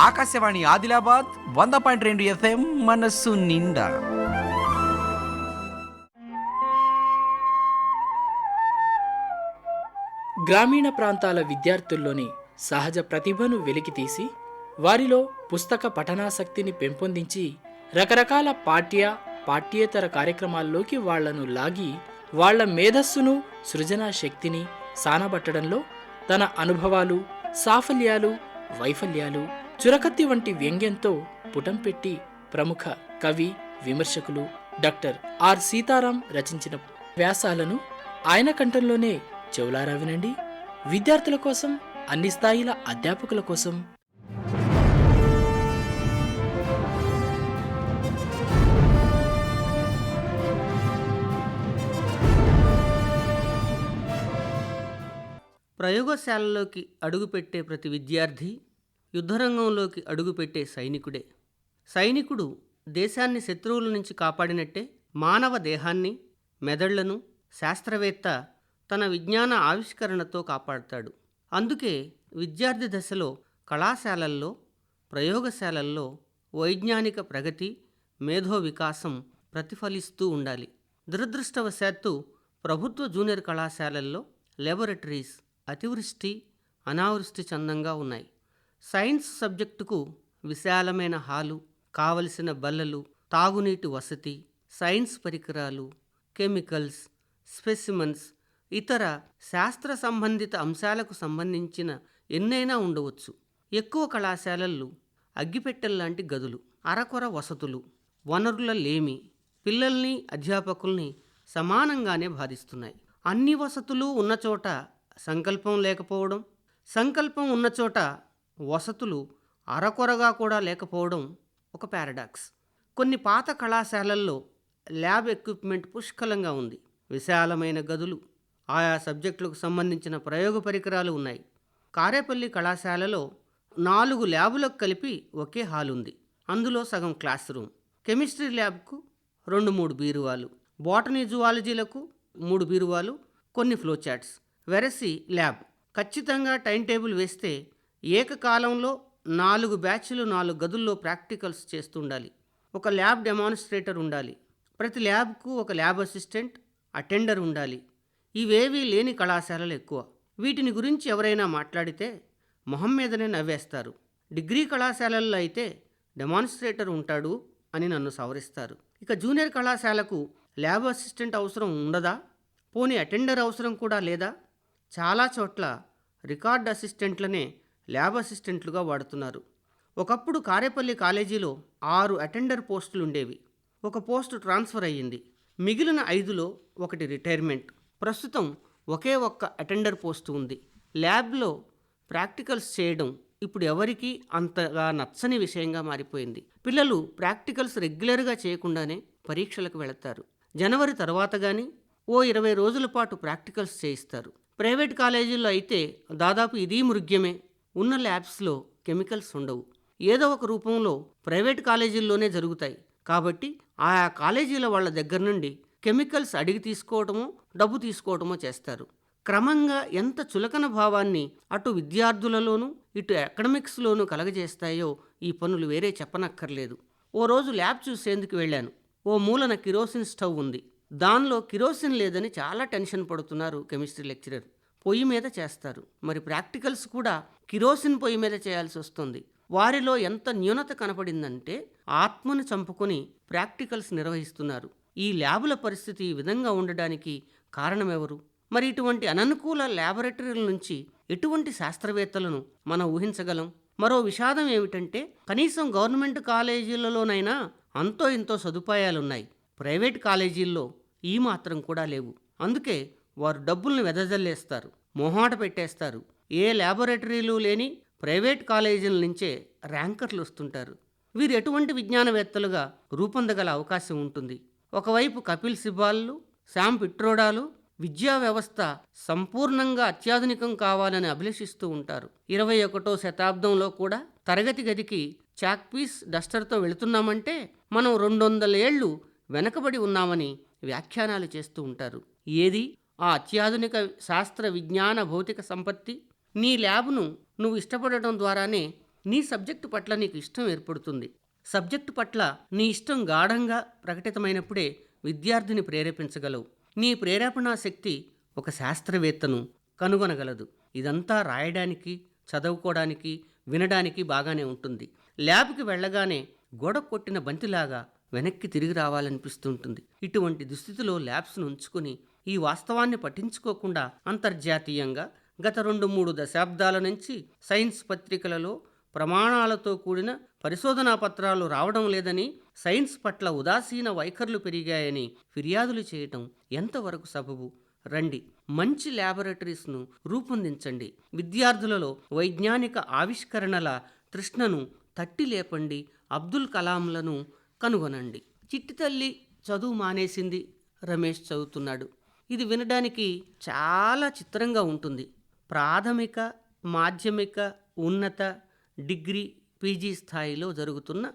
Akashvani Adilabad 100.2 FM మనస్సు నిండా. గ్రామీణ ప్రాంతాల విద్యార్థుల్లోని సహజ ప్రతిభను వెలికితీసి వారిలో పుస్తక పఠనాసక్తిని పెంపొందించి రకరకాల పాఠ్యేతర కార్యక్రమాల్లోకి వాళ్లను లాగి వాళ్ల మేధస్సును సృజనా శక్తిని సానబట్టడంలో తన అనుభవాలు, సాఫల్యాలు, వైఫల్యాలు, చురకత్తి వంటి వ్యంగ్యంతో పుటం పెట్టి ప్రముఖ కవి, విమర్శకులు డాక్టర్ ఆర్ సీతారాం రచించిన వ్యాసాలను ఆయన కంఠంలోనే చెవులారా వినండి. విద్యార్థుల కోసం, అన్ని స్థాయిల అధ్యాపకుల కోసం. ప్రయోగశాలలోకి అడుగుపెట్టే ప్రతి విద్యార్థి యుద్ధరంగంలోకి అడుగుపెట్టే సైనికుడే. సైనికుడు దేశాన్ని శత్రువుల నుంచి కాపాడినట్టే మానవ దేహాన్ని, మెదళ్లను శాస్త్రవేత్త తన విజ్ఞాన ఆవిష్కరణతో కాపాడుతాడు. అందుకే విద్యార్థి దశలో కళాశాలల్లో, ప్రయోగశాలల్లో వైజ్ఞానిక ప్రగతి, మేధో వికాసం ప్రతిఫలిస్తూ ఉండాలి. దురదృష్టవశాత్తు ప్రభుత్వ జూనియర్ కళాశాలల్లో లాబొరేటరీస్ అతివృష్టి, అనావృష్టి చందంగా ఉన్నాయి. సైన్స్ సబ్జెక్టుకు విశాలమైన హాలు, కావలసిన బల్లలు, తాగునీటి వసతి, సైన్స్ పరికరాలు, కెమికల్స్, స్పెసిమన్స్, ఇతర శాస్త్ర సంబంధిత అంశాలకు సంబంధించిన ఎన్నైనా ఉండవచ్చు. ఎక్కువ కళాశాలలు అగ్గిపెట్టెల్లాంటి గదులు, అరకొర వసతులు, వనరుల లేమి పిల్లల్ని, అధ్యాపకుల్ని సమానంగానే బాధిస్తున్నాయి. అన్ని వసతులు ఉన్నచోట సంకల్పం లేకపోవడం, సంకల్పం ఉన్నచోట వసతులు అరకొరగా కూడా లేకపోవడం ఒక పారాడాక్స్. కొన్ని పాత కళాశాలల్లో ల్యాబ్ ఎక్విప్మెంట్ పుష్కలంగా ఉంది. విశాలమైన గదులు, ఆయా సబ్జెక్టులకు సంబంధించిన ప్రయోగ పరికరాలు ఉన్నాయి. కారేపల్లి కళాశాలలో 4 ల్యాబులకు కలిపి ఒకే హాల్ ఉంది. అందులో సగం క్లాస్ రూమ్. కెమిస్ట్రీ ల్యాబ్కు 2-3 బీరువాలు, బోటనీ జువాలజీలకు 3 బీరువాలు, కొన్ని ఫ్లోచార్ట్స్. వెరసి ల్యాబ్ ఖచ్చితంగా టైం టేబుల్ వేస్తే ఏకకాలంలో 4 బ్యాచ్లు 4 గదుల్లో ప్రాక్టికల్స్ చేస్తుండాలి. ఒక ల్యాబ్ డెమాన్స్ట్రేటర్ ఉండాలి. ప్రతి ల్యాబ్కు ఒక ల్యాబ్ అసిస్టెంట్, అటెండర్ ఉండాలి. ఇవేవీ లేని కళాశాలలు ఎక్కువ. వీటిని గురించి ఎవరైనా మాట్లాడితే మొహం మీదనే నవ్వేస్తారు. డిగ్రీ కళాశాలల్లో అయితే డెమాన్స్ట్రేటర్ ఉంటాడు అని నన్ను సవరిస్తారు. ఇక జూనియర్ కళాశాలకు ల్యాబ్ అసిస్టెంట్ అవసరం ఉండదా? పోనీ అటెండర్ అవసరం కూడా లేదా? చాలా చోట్ల రికార్డ్ అసిస్టెంట్లనే ల్యాబ్ అసిస్టెంట్లుగా వాడుతున్నారు. ఒకప్పుడు కారేపల్లి కాలేజీలో 6 అటెండర్ పోస్టులు ఉండేవి. ఒక పోస్టు ట్రాన్స్ఫర్ అయ్యింది. మిగిలిన 5లో 1 రిటైర్మెంట్. ప్రస్తుతం ఒకే ఒక్క అటెండర్ పోస్టు ఉంది. ల్యాబ్లో ప్రాక్టికల్స్ చేయడం ఇప్పుడు ఎవరికీ అంతగా నచ్చని విషయంగా మారిపోయింది. పిల్లలు ప్రాక్టికల్స్ రెగ్యులర్గా చేయకుండానే పరీక్షలకు వెళతారు. జనవరి తర్వాత కానీ ఓ 20 రోజుల పాటు ప్రాక్టికల్స్ చేయిస్తారు. ప్రైవేట్ కాలేజీల్లో అయితే దాదాపు ఇది మృగ్యమే. ఉన్న ల్యాబ్స్లో కెమికల్స్ ఉండవు. ఏదో ఒక రూపంలో ప్రైవేట్ కాలేజీల్లోనే జరుగుతాయి. కాబట్టి ఆయా కాలేజీల వాళ్ళ దగ్గర నుండి కెమికల్స్ అడిగి తీసుకోవటమో, డబ్బు తీసుకోవటమో చేస్తారు. క్రమంగా ఎంత చులకన భావాన్ని అటు విద్యార్థులలోనూ ఇటు అకాడమిక్స్లోనూ కలగజేస్తాయో ఈ పనులు వేరే చెప్పనక్కర్లేదు. ఓ రోజు ల్యాబ్ చూసేందుకు వెళ్ళాను. ఓ మూలన కిరోసిన్ స్టవ్ ఉంది. దానిలో కిరోసిన్ లేదని చాలా టెన్షన్ పడుతున్నారు కెమిస్ట్రీ లెక్చరర్. పొయ్యి మీద చేస్తారు. మరి ప్రాక్టికల్స్ కూడా కిరోసిన్ పొయ్యి మీద చేయాల్సి వస్తుంది. వారిలో ఎంత న్యూనత కనపడిందంటే ఆత్మను చంపుకొని ప్రాక్టికల్స్ నిర్వహిస్తున్నారు. ఈ ల్యాబుల పరిస్థితి ఈ విధంగా ఉండడానికి కారణమెవరు? మరి ఇటువంటి అననుకూల ల్యాబొరేటరీల నుంచి ఎటువంటి శాస్త్రవేత్తలను మనం ఊహించగలం? మరో విషాదం ఏమిటంటే కనీసం గవర్నమెంట్ కాలేజీలలోనైనా అంతో ఇంతో సదుపాయాలున్నాయి. ప్రైవేట్ కాలేజీల్లో ఈ మాత్రం కూడా లేవు. అందుకే వారు డబ్బుల్ని వెదజల్లేస్తారు, మొహాట పెట్టేస్తారు. ఏ ల్యాబొరేటరీలు లేని ప్రైవేట్ కాలేజీల నుంచే ర్యాంకర్లు వస్తుంటారు. వీరు ఎటువంటి విజ్ఞానవేత్తలుగా రూపొందగల అవకాశం ఉంటుంది? ఒకవైపు కపిల్ సిబాల్లు, శామ్ పిట్రోడాలు విద్యా వ్యవస్థ సంపూర్ణంగా అత్యాధునికం కావాలని అభిలషిస్తూ ఉంటారు. 21వ శతాబ్దంలో కూడా తరగతి గదికి చాక్పీస్, డస్టర్తో వెళుతున్నామంటే మనం 200 ఏళ్ళు వెనకబడి ఉన్నామని వ్యాఖ్యానాలు చేస్తూ ఉంటారు. ఏది ఆ అత్యాధునిక శాస్త్ర, విజ్ఞాన, భౌతిక సంపత్తి? నీ ల్యాబ్ను నువ్వు ఇష్టపడటం ద్వారానే నీ సబ్జెక్టు పట్ల నీకు ఇష్టం ఏర్పడుతుంది. సబ్జెక్టు పట్ల నీ ఇష్టం గాఢంగా ప్రకటితమైనప్పుడే విద్యార్థిని ప్రేరేపించగలవు. నీ ప్రేరేపణా శక్తి ఒక శాస్త్రవేత్తను కనుగొనగలదు. ఇదంతా రాయడానికి, చదువుకోవడానికి, వినడానికి బాగానే ఉంటుంది. ల్యాబ్కి వెళ్ళగానే గోడ కొట్టిన బంతిలాగా వెనక్కి తిరిగి రావాలనిపిస్తుంటుంది. ఇటువంటి దుస్థితిలో ల్యాబ్స్ను ఉంచుకుని ఈ వాస్తవాన్ని పట్టించుకోకుండా అంతర్జాతీయంగా గత 2-3 దశాబ్దాల నుంచి సైన్స్ పత్రికలలో ప్రమాణాలతో కూడిన పరిశోధనా పత్రాలు రావడం లేదని, సైన్స్ పట్ల ఉదాసీన వైఖరులు పెరిగాయని ఫిర్యాదులు చేయటం ఎంతవరకు సబబు? రండి, మంచి ల్యాబొరేటరీస్ను రూపొందించండి. విద్యార్థులలో వైజ్ఞానిక ఆవిష్కరణల తృష్ణను తట్టి లేపండి. అబ్దుల్ కలాంలను కనుగొనండి. చిట్టి తల్లి చదువు మానేసింది, రమేష్ చదువుతున్నాడు. ఇది వినడానికి చాలా చిత్రంగా ఉంటుంది. ప్రాథమిక, మాధ్యమిక, ఉన్నత, డిగ్రీ, పీజీ స్థాయిలో జరుగుతున్న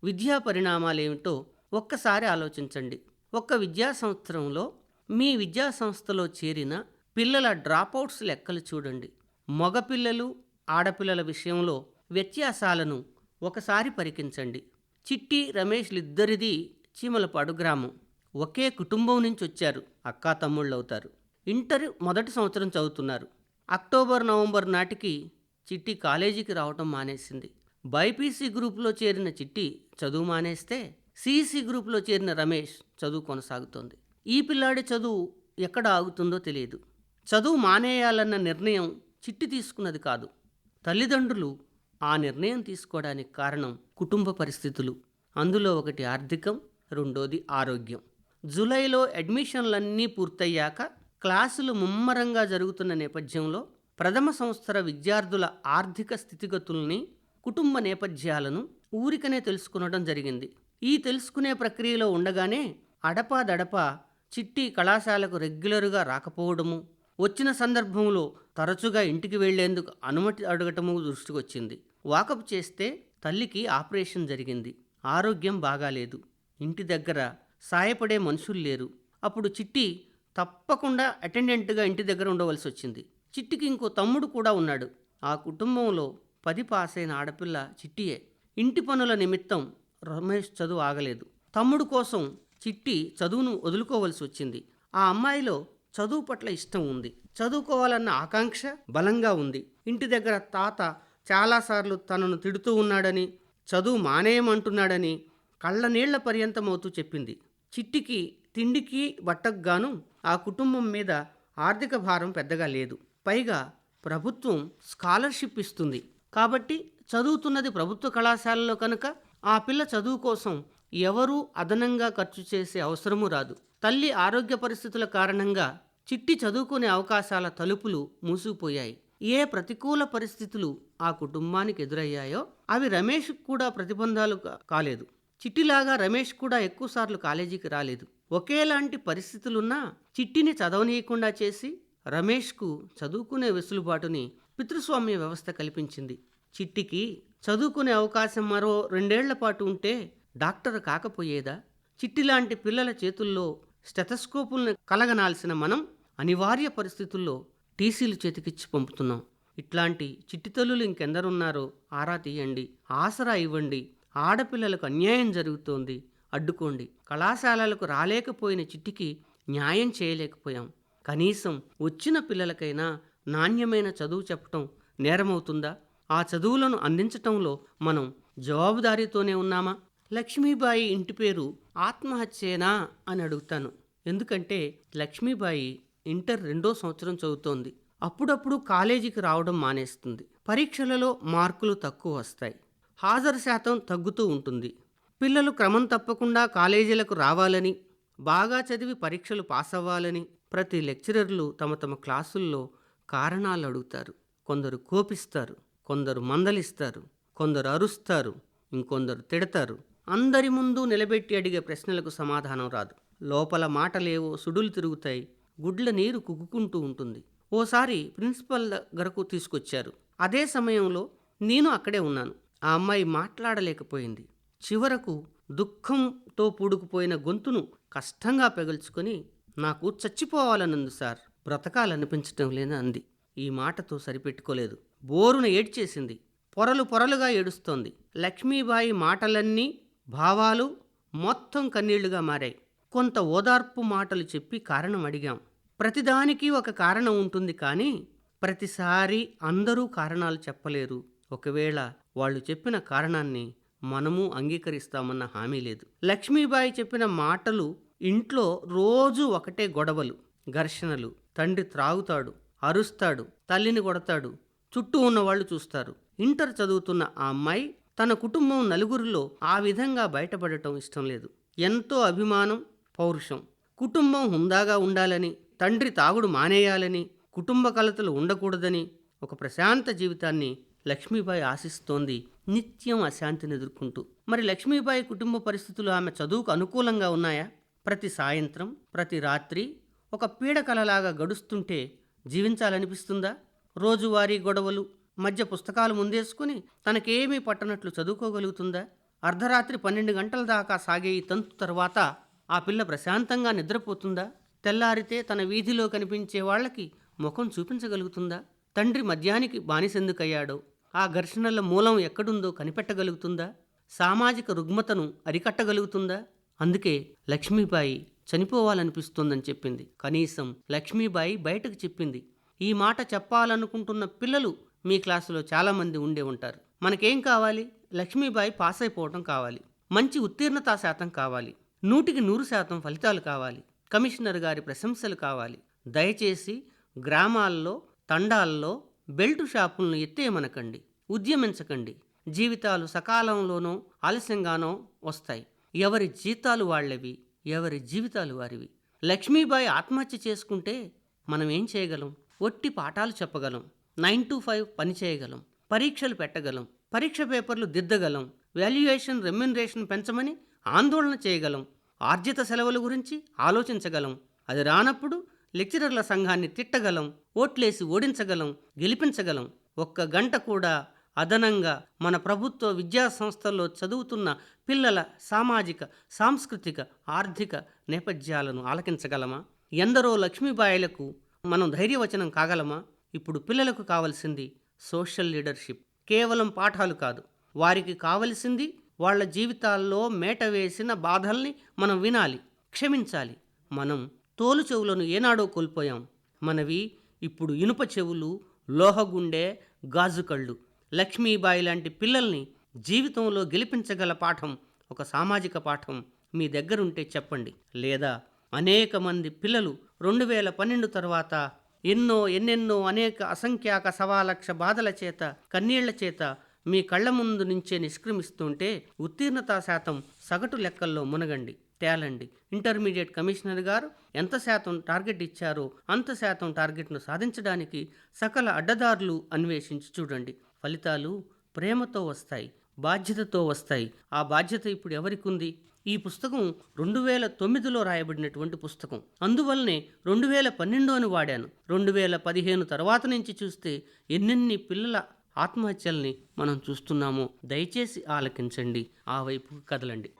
విద్యా పరిణామాలేమిటో ఒక్కసారి ఆలోచించండి. ఒక్క విద్యా సంవత్సరంలో మీ విద్యా సంస్థలో చేరిన పిల్లల డ్రాపౌట్స్ లెక్కలు చూడండి. మగపిల్లలు, ఆడపిల్లల విషయంలో వ్యత్యాసాలను ఒకసారి పరికించండి. చిట్టి, రమేష్లిద్దరిది చీమలపాడు గ్రామం. ఒకే కుటుంబం నుంచి వచ్చారు. అక్కా తమ్ముళ్ళు అవుతారు. ఇంటర్ మొదటి సంవత్సరం చదువుతున్నారు. అక్టోబర్, నవంబర్ నాటికి చిట్టి కాలేజీకి రావటం మానేసింది. బైపీసీ గ్రూపులో చేరిన చిట్టి చదువు మానేస్తే సిఈసీ గ్రూపులో చేరిన రమేష్ చదువు కొనసాగుతోంది. ఈ పిల్లాడి చదువు ఎక్కడ ఆగుతుందో తెలియదు. చదువు మానేయాలన్న నిర్ణయం చిట్టి తీసుకున్నది కాదు. తల్లిదండ్రులు ఆ నిర్ణయం తీసుకోవడానికి కారణం కుటుంబ పరిస్థితులు. అందులో ఒకటి ఆర్థికం, రెండోది ఆరోగ్యం. జూలైలో అడ్మిషన్లన్నీ పూర్తయ్యాక క్లాసులు ముమ్మరంగా జరుగుతున్న నేపథ్యంలో ప్రథమ సంవత్సర విద్యార్థుల ఆర్థిక స్థితిగతుల్ని, కుటుంబ నేపథ్యాలను ఊరికనే తెలుసుకునడం జరిగింది. ఈ తెలుసుకునే ప్రక్రియలో ఉండగానే అడపాదడపా చిట్టి కళాశాలకు రెగ్యులర్గా రాకపోవడము, వచ్చిన సందర్భంలో తరచుగా ఇంటికి వెళ్లేందుకు అనుమతి అడగటము దృష్టికొచ్చింది. వాకప్ చేస్తే తల్లికి ఆపరేషన్ జరిగింది. ఆరోగ్యం బాగాలేదు. ఇంటి దగ్గర సాయపడే మనుషులు లేరు. అప్పుడు చిట్టి తప్పకుండా అటెండెంట్గా ఇంటి దగ్గర ఉండవలసి వచ్చింది. చిట్టికి ఇంకో తమ్ముడు కూడా ఉన్నాడు. ఆ కుటుంబంలో 10 పాస్ అయిన ఆడపిల్ల చిట్టియే. ఇంటి పనుల నిమిత్తం రమేష్ చదువు ఆగలేదు. తమ్ముడు కోసం చిట్టి చదువును వదులుకోవలసి వచ్చింది. ఆ అమ్మాయిలో చదువు పట్ల ఇష్టం ఉంది. చదువుకోవాలన్న ఆకాంక్ష బలంగా ఉంది. ఇంటి దగ్గర తాత చాలాసార్లు తనను తిడుతూ ఉన్నాడని, చదువు మానేయమంటున్నాడని కళ్ళనీళ్ల పర్యంతమవుతూ చెప్పింది. చిట్టికి తిండికి బట్టకు గాను ఆ కుటుంబం మీద ఆర్థిక భారం పెద్దగా లేదు. పైగా ప్రభుత్వం స్కాలర్షిప్ ఇస్తుంది. కాబట్టి చదువుతున్నది ప్రభుత్వ కళాశాలలో కనుక ఆ పిల్ల చదువు కోసం ఎవరూ అదనంగా ఖర్చు చేసే అవసరమూ రాదు. తల్లి ఆరోగ్య పరిస్థితుల కారణంగా చిట్టి చదువుకునే అవకాశాల తలుపులు మూసుకుపోయాయి. ఏ ప్రతికూల పరిస్థితులు ఆ కుటుంబానికి ఎదురయ్యాయో అవి రమేష్కు కూడా ప్రతిబంధాలు కాలేదు. చిట్టిలాగా రమేష్ కూడా ఎక్కువసార్లు కాలేజీకి రాలేదు. ఒకేలాంటి పరిస్థితులున్నా చిట్టిని చదవనీయకుండా చేసి రమేష్కు చదువుకునే వెసులుబాటుని పితృస్వామ్య వ్యవస్థ కల్పించింది. చిట్టికి చదువుకునే అవకాశం మరో 2 ఏళ్ల పాటు ఉంటే డాక్టర్ కాకపోయేదా? చిట్టిలాంటి పిల్లల చేతుల్లో స్టెథస్కోపుల్ని కలగనాల్సిన మనం అనివార్య పరిస్థితుల్లో టీసీలు చేతికిచ్చి పంపుతున్నాం. ఇట్లాంటి చిట్టి తల్లులు ఇంకెందరున్నారో ఆరా తీయండి, ఆసరా ఇవ్వండి. ఆడపిల్లలకు అన్యాయం జరుగుతోంది, అడ్డుకోండి. కళాశాలలకు రాలేకపోయిన చిట్టికి న్యాయం చేయలేకపోయాం. కనీసం వచ్చిన పిల్లలకైనా నాణ్యమైన చదువు చెప్పటం నేరమవుతుందా? ఆ చదువులను అందించటంలో మనం జవాబుదారీతోనే ఉన్నామా? లక్ష్మీబాయి ఇంటి పేరు ఆత్మహత్యేనా అని అడుగుతాను. ఎందుకంటే లక్ష్మీబాయి ఇంటర్ 2వ సంవత్సరం చదువుతోంది. అప్పుడప్పుడు కాలేజీకి రావడం మానేస్తుంది. పరీక్షలలో మార్కులు తక్కువ వస్తాయి. హాజరు శాతం తగ్గుతూ ఉంటుంది. పిల్లలు క్రమం తప్పకుండా కాలేజీలకు రావాలని, బాగా చదివి పరీక్షలు పాస్ అవ్వాలని ప్రతి లెక్చరర్లు తమ తమ క్లాసుల్లో కారణాలు అడుగుతారు. కొందరు కోపిస్తారు, కొందరు మందలిస్తారు, కొందరు అరుస్తారు, ఇంకొందరు తిడతారు. అందరి ముందు నిలబెట్టి అడిగే ప్రశ్నలకు సమాధానం రాదు. లోపల మాటలేవో సుడులు తిరుగుతాయి. గుడ్ల నీరు కుగ్గుకుంటూ ఉంటుంది. ఓసారి ప్రిన్సిపల్ దగ్గరకు తీసుకొచ్చారు. అదే సమయంలో నేను అక్కడే ఉన్నాను. ఆ అమ్మాయి మాట్లాడలేకపోయింది. చివరకు దుఃఖంతో పూడుకుపోయిన గొంతును కష్టంగా పెగల్చుకొని, నాకు చచ్చిపోవాలనుంది సార్, బ్రతకాలనిపించటం లేదని అంది. ఈ మాటతో సరిపెట్టుకోలేదు. బోరున ఏడ్చేసింది. పొరలు పొరలుగా ఏడుస్తోంది. లక్ష్మీబాయి మాటలన్నీ, భావాలు మొత్తం కన్నీళ్లుగా మారాయి. కొంత ఓదార్పు మాటలు చెప్పి కారణం అడిగాం. ప్రతిదానికి ఒక కారణం ఉంటుంది, కానీ ప్రతిసారి అందరూ కారణాలు చెప్పలేరు. ఒకవేళ వాళ్ళు చెప్పిన కారణాన్ని మనము అంగీకరిస్తామన్న హామీ లేదు. లక్ష్మీబాయి చెప్పిన మాటలు, ఇంట్లో రోజు ఒకటే గొడవలు, ఘర్షణలు. తండ్రి త్రాగుతాడు, అరుస్తాడు, తల్లిని కొడతాడు, చుట్టూ ఉన్నవాళ్ళు చూస్తారు. ఇంటర్ చదువుతున్న ఆ అమ్మాయి తన కుటుంబం నలుగురిలో ఆ విధంగా బయటపడటం ఇష్టం లేదు. ఎంతో అభిమానం, పౌరుషం. కుటుంబం హుందాగా ఉండాలని, తండ్రి తాగుడు మానేయాలని, కుటుంబ కలతలు ఉండకూడదని, ఒక ప్రశాంత జీవితాన్ని లక్ష్మీబాయి ఆశిస్తోంది, నిత్యం అశాంతిని ఎదుర్కొంటూ. మరి లక్ష్మీబాయి కుటుంబ పరిస్థితులు ఆమె చదువుకు అనుకూలంగా ఉన్నాయా? ప్రతి సాయంత్రం, ప్రతి రాత్రి ఒక పీడకలలాగా గడుస్తుంటే జీవించాలనిపిస్తుందా? రోజువారీ గొడవలు మధ్య పుస్తకాలు ముందేసుకుని తనకేమీ పట్టనట్లు చదువుకోగలుగుతుందా? అర్ధరాత్రి 12 గంటల దాకా సాగే ఈ తంతు తర్వాత ఆ పిల్ల ప్రశాంతంగా నిద్రపోతుందా? తెల్లారితే తన వీధిలో కనిపించే వాళ్ళకి ముఖం చూపించగలుగుతుందా? తండ్రి మద్యానికి బానిసెందుకయ్యాడో, ఆ ఘర్షణల మూలం ఎక్కడుందో కనిపెట్టగలుగుతుందా? సామాజిక రుగ్మతను అరికట్టగలుగుతుందా? అందుకే లక్ష్మీబాయి చనిపోవాలనిపిస్తోందని చెప్పింది. కనీసం లక్ష్మీబాయి బయటకు చెప్పింది. ఈ మాట చెప్పాలనుకుంటున్న పిల్లలు మీ క్లాసులో చాలామంది ఉండే ఉంటారు. మనకేం కావాలి? లక్ష్మీబాయి పాస్ అయిపోవటం కావాలి, మంచి ఉత్తీర్ణతా శాతం కావాలి, 100కి 100% ఫలితాలు కావాలి, కమిషనర్ గారి ప్రశంసలు కావాలి. దయచేసి గ్రామాల్లో, తండాల్లో బెల్టు షాపులను ఎత్తేయమనకండి, ఉద్యమించకండి. జీవితాలు సకాలంలోనో ఆలస్యంగానో వస్తాయి. ఎవరి జీతాలు వాళ్ళవి, ఎవరి జీవితాలు వారివి. లక్ష్మీబాయి ఆత్మహత్య చేసుకుంటే మనం ఏం చేయగలం? ఒట్టి పాఠాలు చెప్పగలం, 9 to 5 పని చేయగలం, పరీక్షలు పెట్టగలం, పరీక్ష పేపర్లు దిద్దగలం, వాల్యుయేషన్ రెమ్యునరేషన్ పెంచమని ఆందోళన చేయగలం, ఆర్జిత సెలవుల గురించి ఆలోచించగలం. అది రానప్పుడు లెక్చరర్ల సంఘాన్ని తిట్టగలం, ఓట్లేసి ఓడించగలం, గెలిపించగలం. 1 గంట కూడా అదనంగా మన ప్రభుత్వ విద్యా సంస్థల్లో చదువుతున్న పిల్లల సామాజిక, సాంస్కృతిక, ఆర్థిక నేపథ్యాలను ఆలకించగలమా? ఎందరో లక్ష్మీబాయిలకు మనం ధైర్యవచనం కాగలమా? ఇప్పుడు పిల్లలకు కావలసింది సోషల్ లీడర్షిప్. కేవలం పాఠాలు కాదు, వారికి కావలసింది వాళ్ళ జీవితాల్లో మేట వేసిన బాధల్ని మనం వినాలి, క్షమించాలి. మనం తోలు చెవులను ఏనాడో కోల్పోయాం. మనవి ఇప్పుడు ఇనుప చెవులు, లోహగుండె, గాజు కళ్ళు. లక్ష్మీబాయి లాంటి పిల్లల్ని జీవితంలో గెలిపించగల పాఠం, ఒక సామాజిక పాఠం మీ దగ్గరుంటే చెప్పండి. లేదా అనేక మంది పిల్లలు 2012 తర్వాత ఎన్నెన్నో అనేక అసంఖ్యాక సవాలక్ష బాధల చేత, కన్నీళ్ల చేత మీ కళ్ళ ముందు నుంచే నిష్క్రమిస్తుంటే ఉత్తీర్ణతా శాతం సగటు లెక్కల్లో మునగండి, తేలండి. ఇంటర్మీడియట్ కమిషనర్ గారు ఎంత శాతం టార్గెట్ ఇచ్చారో అంత శాతం టార్గెట్ను సాధించడానికి సకల అడ్డదారులు అన్వేషించి చూడండి. ఫలితాలు ప్రేమతో వస్తాయి, బాధ్యతతో వస్తాయి. ఆ బాధ్యత ఇప్పుడు ఎవరికి ఉంది? ఈ పుస్తకం 2009లో రాయబడినటువంటి పుస్తకం. అందువల్లనే 2012 అని వాడాను. 2015 తర్వాత నుంచి చూస్తే ఎన్నెన్ని పిల్లల ఆత్మహత్యల్ని మనం చూస్తున్నామో. దయచేసి ఆలకించండి, ఆ వైపు కదలండి.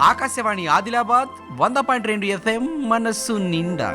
ఆకాశవాణి ఆదిలాబాద్ 100.2 FM మనస్సు నిండా.